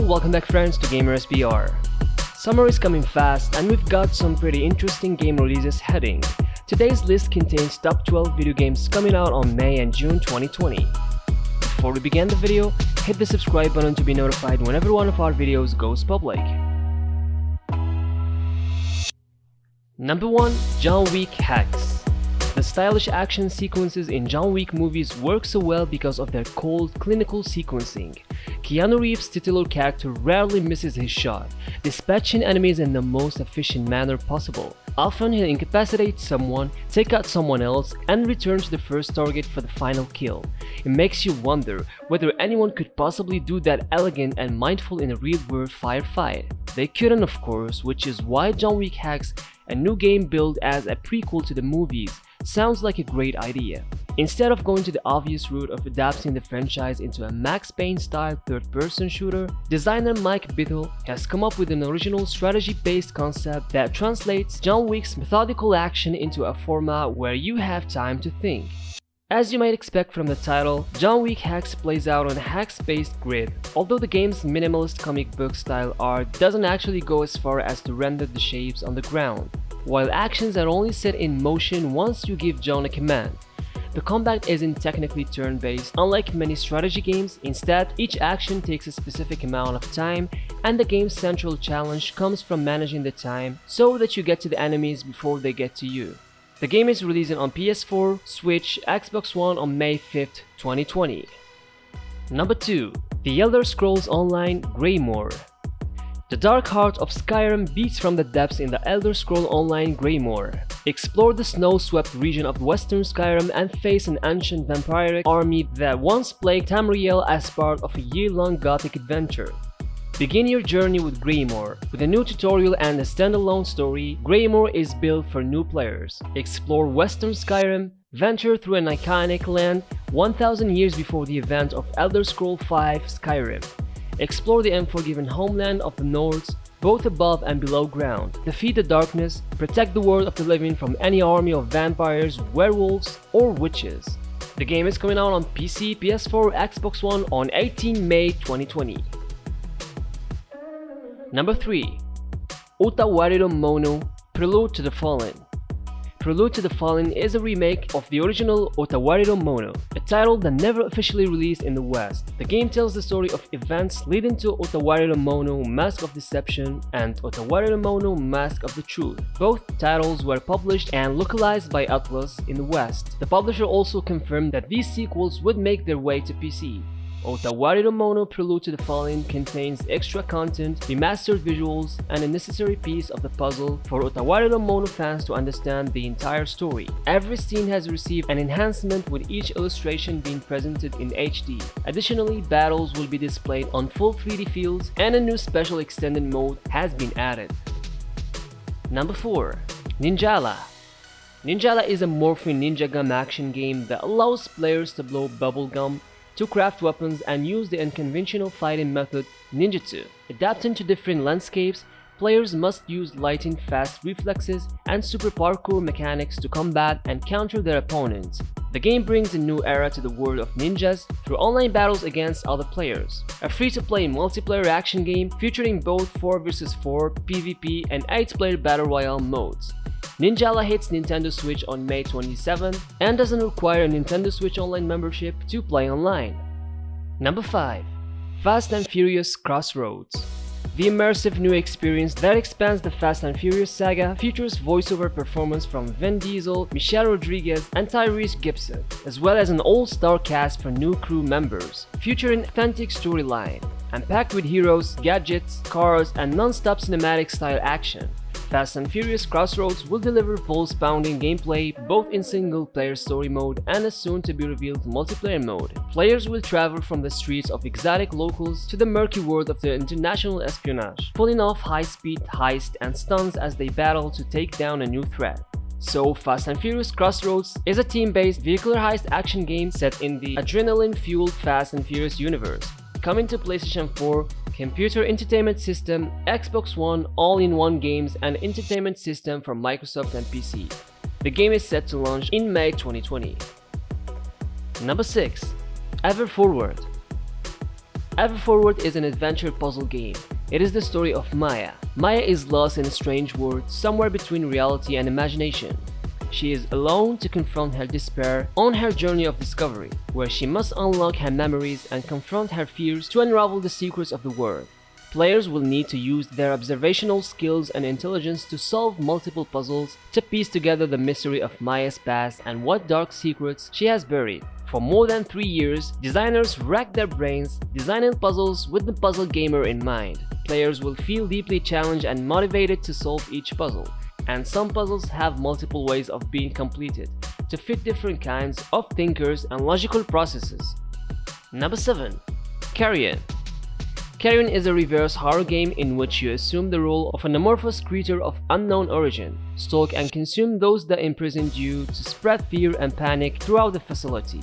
welcome back friends to GamersBR. Summer is coming fast and we've got some pretty interesting game releases heading. Today's list contains top 12 video games coming out on May and June 2020. Before we begin the video, hit the subscribe button to be notified whenever one of our videos goes public. Number 1. John Wick Hex. The stylish action sequences in John Wick movies work so well because of their cold, clinical sequencing. Keanu Reeves' titular character rarely misses his shot, dispatching enemies in the most efficient manner possible. Often he'll incapacitate someone, take out someone else, and return to the first target for the final kill. It makes you wonder whether anyone could possibly do that elegant and mindful in a real-world firefight. They couldn't, of course, which is why John Wick Hex, a new game billed as a prequel to the movies, sounds like a great idea. Instead of going to the obvious route of adapting the franchise into a Max Payne-style third-person shooter, designer Mike Bithell has come up with an original strategy-based concept that translates John Wick's methodical action into a format where you have time to think. As you might expect from the title, John Wick Hex plays out on a hex-based grid, although the game's minimalist comic book style art doesn't actually go as far as to render the shapes on the ground. While actions are only set in motion once you give John a command. The combat isn't technically turn-based, unlike many strategy games. Instead, each action takes a specific amount of time, and the game's central challenge comes from managing the time so that you get to the enemies before they get to you. The game is releasing on PS4, Switch, Xbox One on May 5th, 2020. Number 2. The Elder Scrolls Online Greymoor. The dark heart of Skyrim beats from the depths in the Elder Scrolls Online Greymoor. Explore the snow-swept region of western Skyrim and face an ancient vampiric army that once plagued Tamriel as part of a year-long gothic adventure. Begin your journey with Greymoor. With a new tutorial and a standalone story, Greymoor is built for new players. Explore western Skyrim, venture through an iconic land 1000 years before the event of Elder Scrolls V Skyrim. Explore the unforgiven homeland of the Nords, both above and below ground. Defeat the darkness, protect the world of the living from any army of vampires, werewolves, or witches. The game is coming out on PC, PS4, Xbox One on 18 May 2020. Number 3. Utawarerumono Prelude to the Fallen. Prelude to the Fallen is a remake of the original Utawarerumono, a title that never officially released in the West. The game tells the story of events leading to Utawarerumono Mask of Deception and Utawarerumono Mask of the Truth. Both titles were published and localized by Atlas in the West. The publisher also confirmed that these sequels would make their way to PC. Utawarerumono Prelude to the Fallen contains extra content, remastered visuals, and a necessary piece of the puzzle for Utawarerumono fans to understand the entire story. Every scene has received an enhancement with each illustration being presented in HD. Additionally, battles will be displayed on full 3D fields and a new special extended mode has been added. Number 4. Ninjala. Ninjala is a morphing ninja gum action game that allows players to blow bubblegum, to craft weapons and use the unconventional fighting method ninjutsu. Adapting to different landscapes, players must use lightning fast reflexes and super parkour mechanics to combat and counter their opponents. The game brings a new era to the world of ninjas through online battles against other players. A free-to-play multiplayer action game featuring both 4 vs 4 PvP and 8-player battle royale modes. Ninjala hits Nintendo Switch on May 27 and doesn't require a Nintendo Switch Online membership to play online. Number 5. Fast and Furious Crossroads. The immersive new experience that expands the Fast and Furious saga features voiceover performance from Vin Diesel, Michelle Rodriguez, and Tyrese Gibson, as well as an all-star cast for new crew members, featuring an authentic storyline, and packed with heroes, gadgets, cars, and non-stop cinematic-style action. Fast and Furious Crossroads will deliver pulse-pounding gameplay both in single-player story mode and a soon-to-be-revealed multiplayer mode. Players will travel from the streets of exotic locals to the murky world of the international espionage, pulling off high-speed heists and stunts as they battle to take down a new threat. So, Fast and Furious Crossroads is a team-based vehicular heist action game set in the adrenaline-fueled Fast and Furious universe. Coming to PlayStation 4, Computer Entertainment System, Xbox One, all-in-one games, and entertainment system from Microsoft and PC. The game is set to launch in May 2020. Number 6. Ever Forward. Everforward is an adventure puzzle game. It is the story of Maya. Maya is lost in a strange world somewhere between reality and imagination. She is alone to confront her despair on her journey of discovery, where she must unlock her memories and confront her fears to unravel the secrets of the world. Players will need to use their observational skills and intelligence to solve multiple puzzles to piece together the mystery of Maya's past and what dark secrets she has buried. For more than 3 years, designers racked their brains designing puzzles with the puzzle gamer in mind. Players will feel deeply challenged and motivated to solve each puzzle, and some puzzles have multiple ways of being completed to fit different kinds of thinkers and logical processes. Number 7. Carrion. Carrion is a reverse horror game in which you assume the role of an amorphous creature of unknown origin, stalk and consume those that imprisoned you to spread fear and panic throughout the facility.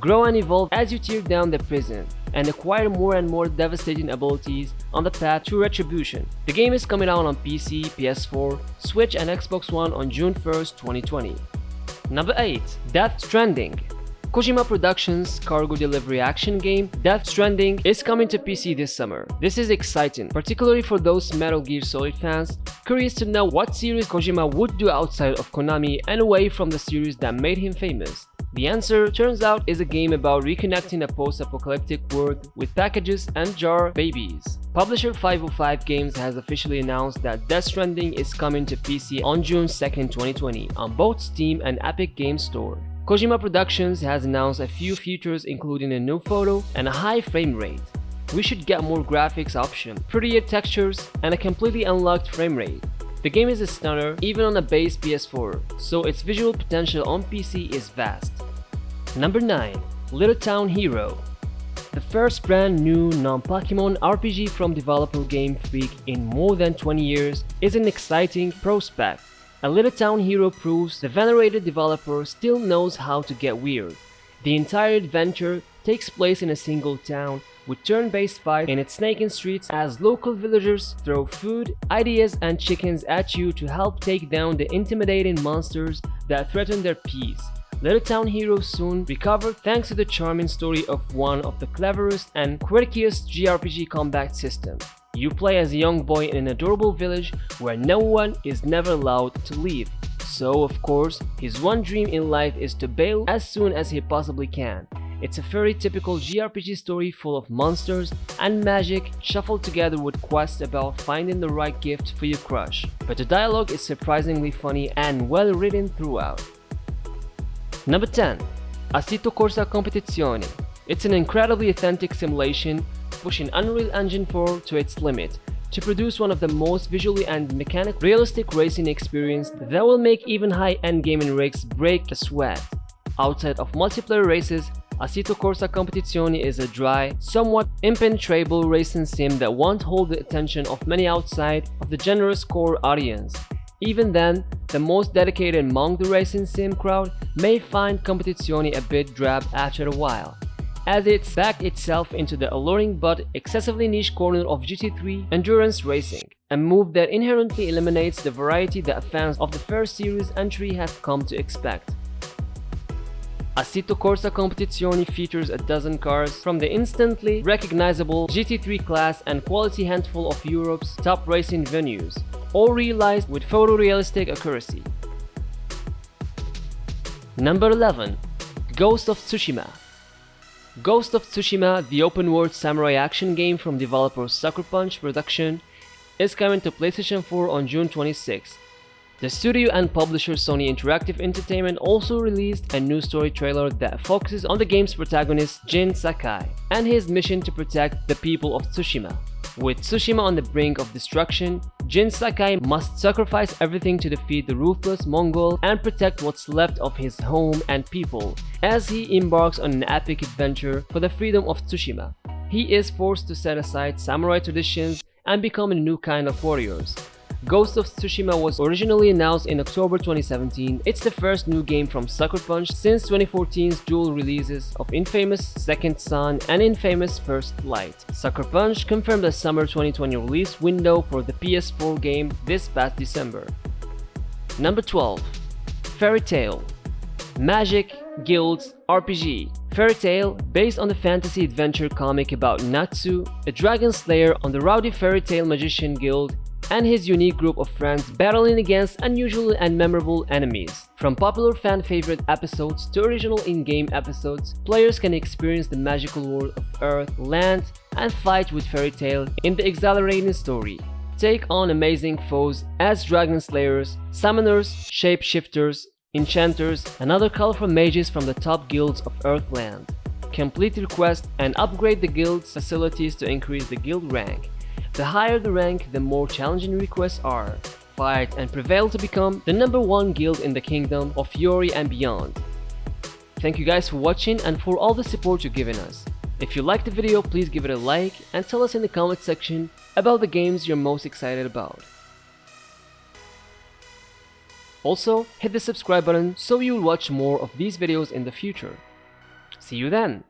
Grow and evolve as you tear down the prison, and acquire more and more devastating abilities on the path to retribution. The game is coming out on PC, PS4, Switch and Xbox One on June 1st, 2020. Number 8. Death Stranding. Kojima Productions' cargo delivery action game, Death Stranding, is coming to PC this summer. This is exciting, particularly for those Metal Gear Solid fans curious to know what series Kojima would do outside of Konami and away from the series that made him famous. The answer, turns out, is a game about reconnecting a post-apocalyptic world with packages and jar babies. Publisher 505 Games has officially announced that Death Stranding is coming to PC on June 2nd, 2020 on both Steam and Epic Games Store. Kojima Productions has announced a few features including a new photo and a high frame rate. We should get more graphics options, prettier textures, and a completely unlocked frame rate. The game is a stunner even on a base PS4, so its visual potential on PC is vast. Number 9. Little Town Hero. The first brand new non-Pokemon RPG from developer Game Freak in more than 20 years is an exciting prospect. A Little Town Hero proves the venerated developer still knows how to get weird. The entire adventure takes place in a single town, with turn-based fights in its snaking streets as local villagers throw food, ideas and chickens at you to help take down the intimidating monsters that threaten their peace. Little Town Hero soon recovered thanks to the charming story of one of the cleverest and quirkiest JRPG combat systems. You play as a young boy in an adorable village where no one is never allowed to leave. So, of course, his one dream in life is to bail as soon as he possibly can. It's a very typical JRPG story full of monsters and magic shuffled together with quests about finding the right gift for your crush. But the dialogue is surprisingly funny and well written throughout. Number 10. Assetto Corsa Competizione. It's an incredibly authentic simulation pushing Unreal Engine 4 to its limit to produce one of the most visually and mechanically realistic racing experience that will make even high-end gaming rigs break a sweat. Outside of multiplayer races, Assetto Corsa Competizione is a dry, somewhat impenetrable racing sim that won't hold the attention of many outside of the generous core audience. Even then, the most dedicated among the racing sim crowd may find Competizione a bit drab after a while, as it's backed itself into the alluring but excessively niche corner of GT3 endurance racing, a move that inherently eliminates the variety that fans of the first series entry have come to expect. Assetto Corsa Competizione features a dozen cars from the instantly recognizable GT3 class and quality handful of Europe's top racing venues, all realized with photorealistic accuracy. Number 11. Ghost of Tsushima. Ghost of Tsushima, the open-world samurai action game from developer Sucker Punch Production, is coming to PlayStation 4 on June 26th. The studio and publisher Sony Interactive Entertainment also released a new story trailer that focuses on the game's protagonist Jin Sakai and his mission to protect the people of Tsushima. With Tsushima on the brink of destruction, Jin Sakai must sacrifice everything to defeat the ruthless Mongol and protect what's left of his home and people as he embarks on an epic adventure for the freedom of Tsushima. He is forced to set aside samurai traditions and become a new kind of warriors. Ghost of Tsushima was originally announced in October 2017. It's the first new game from Sucker Punch since 2014's dual releases of Infamous Second Son and Infamous First Light. Sucker Punch confirmed a summer 2020 release window for the PS4 game this past December. Number 12. Fairytale Magic Guilds RPG. Fairytale, based on the fantasy adventure comic about Natsu, a dragon slayer on the rowdy Fairytale Magician Guild, and his unique group of friends battling against unusual and memorable enemies. From popular fan favorite episodes to original in-game episodes, players can experience the magical world of Earth, land, and fight with Fairytale in the exhilarating story. Take on amazing foes as dragon slayers, summoners, shapeshifters, enchanters, and other colorful mages from the top guilds of Earthland. Complete the quest and upgrade the guild's facilities to increase the guild rank. The higher the rank, the more challenging requests are. Fight and prevail to become the #1 guild in the kingdom of Yori and beyond. Thank you guys for watching and for all the support you're giving us. If you liked the video, please give it a like and tell us in the comment section about the games you're most excited about. Also, hit the subscribe button so you'll watch more of these videos in the future. See you then!